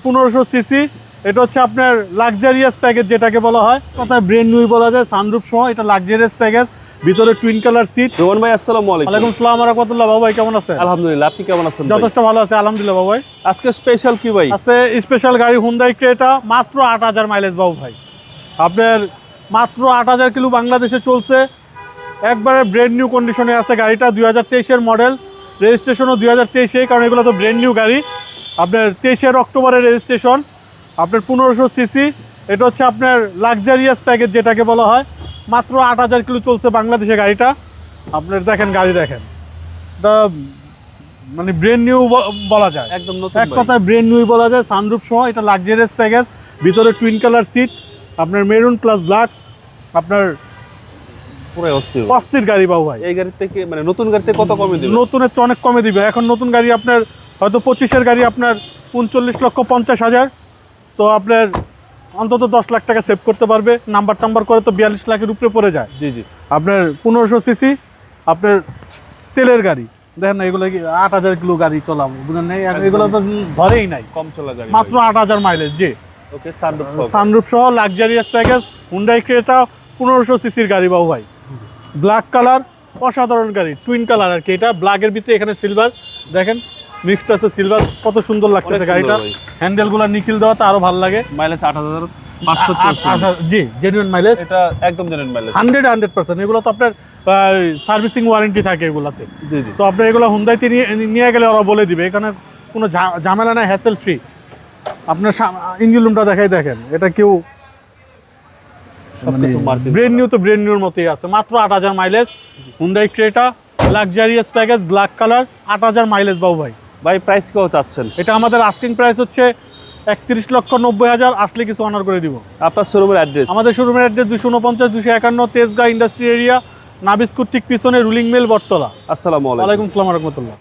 1500 CC. এটা হচ্ছে আপনার লাক্সারিয়াস প্যাকেজ যেটাকে বলা হয়, কথায় ব্র্যান্ড নিউ বলা যায়, সানরুফ সহ। এটা লাক্সারিয়াস প্যাকেজ, ভিতরে টুইন কালার সিট। রোমান ভাই আসসালামু আলাইকুম। ওয়ালাইকুম আসসালাম ওয়া রাহমাতুল্লাহ। বাবা ভাই কেমন আছেন? আলহামদুলিল্লাহ, আপনি কেমন আছেন? যথেষ্ট ভালো আছে আলহামদুলিল্লাহ। বাবা ভাই আজকে স্পেশাল কি ভাই? আছে স্পেশাল গাড়ি হুন্ডাই ক্রেটা, মাত্র 8000 মাইলেজ বাবু ভাই। আপনার মাত্র 8000 কিলো বাংলাদেশে চলছে, একবারে ব্র্যান্ড নিউ কন্ডিশনে আছে গাড়িটা। 2023-এর মডেল, রেজিস্ট্রেশনও 2023-এ, কারণ এগুলো তো ব্র্যান্ড নিউ গাড়ি। আপনার 23-এর অক্টোবরের রেজিস্ট্রেশন। আপনার 1500 সিসি। এটা হচ্ছে আপনার লাক্সারিয়াস প্যাকেজ যেটাকে বলা হয়। মাত্র 8000 কিলো চলছে বাংলাদেশে গাড়িটা। আপনার দেখেন গাড়ি দেখেন, এটা মানে ব্র্যান্ড নিউ বলা যায়, একদম নতুন, এক কথায় ব্র্যান্ড নিউ বলা যায়। সানরুফ সহ, এটা লাক্সারিয়াস প্যাকেজ, ভিতরে টুইন কালার সিট, আপনার মেরুন প্লাস ব্ল্যাক। আপনার পুরো অস্থির গাড়ি বাবু ভাই। এই গাড়ি থেকে মানে নতুন গাড়িতে কত কমে দিবে? নতুনের চেয়ে অনেক কমে দিবে। এখন নতুন গাড়ি আপনার হয়তো 25-এর গাড়ি আপনার 39,50,000, তো আপনার অন্তত 10 লাখ টাকা সেভ করতে পারবে। নাম্বার করে তো 42 লাখের উপরে পড়ে যায়। জি জি। আপনার 1500 সিসি, আপনার তেলের গাড়ি দেখেন না, এগুলো কি 8000 কিলো গাড়ি চলা বুঝলেন নেই, এগুলো তো ধরেই নাই। কম চলা গাড়ি, মাত্র 8000 মাইলেজ। জি, ওকে। সানরুফ সহ, সানরুফ সহ লাক্সারিয়াস প্যাকেজ, হুন্ডাই ক্রেটা 1500 সিসির গাড়ি বাবু ভাই। ব্ল্যাক কালার, অসাধারণ গাড়ি, টুইন কালার আর কি। এটা ব্ল্যাকের ভিতরে এখানে সিলভার দেখেন মিক্সড আছে, সিলভার, কত সুন্দর লাগতেছে গাড়িটা। হ্যান্ডেলগুলো নিকেল দেওয়াতে আরো ভালো লাগে। মাইলেজ 8500 চলছে। জি, জেনুইন মাইলেজ, এটা একদম জেনুইন মাইলেজ 100%। এগুলো তো আপনার সার্ভিসিং ওয়ারেন্টি থাকে এগুলাতে। জি জি। তো আপনি এগুলো হুন্ডাইতে নিয়ে গেলে ওরা বলে দিবে, এখানে কোনো ঝামেলা নাই, হ্যাসেল ফ্রি। আপনার ইঞ্জিন রুমটা দেখাই দেখেন, এটা কেউ ব্র্যান্ড নিউ তো ব্র্যান্ড নিউর মতোই আছে। মাত্র 8000 mileage, Hyundai Creta luxurious package, black colour, 8000 mileage বাবু ভাই। ভাই প্রাইস কত চাচ্ছেন? এটা আমাদের আস্কিং প্রাইস হচ্ছে 31,90,000, আসলে কিছু অনার করে দিব। আপনার শোরুমের অ্যাড্রেস? আমাদের শোরুমের অ্যাড্রেস 249-251 তেজগাঁ ইন্ডাস্ট্রি এরিয়া, নাবিস্কুর ঠিক পিছনে, রুলিং মিল, বটতলা। আসসালামু আলাইকুম। ওয়ালাইকুম আসসালাম ওয়া রাহমাতুল্লাহ।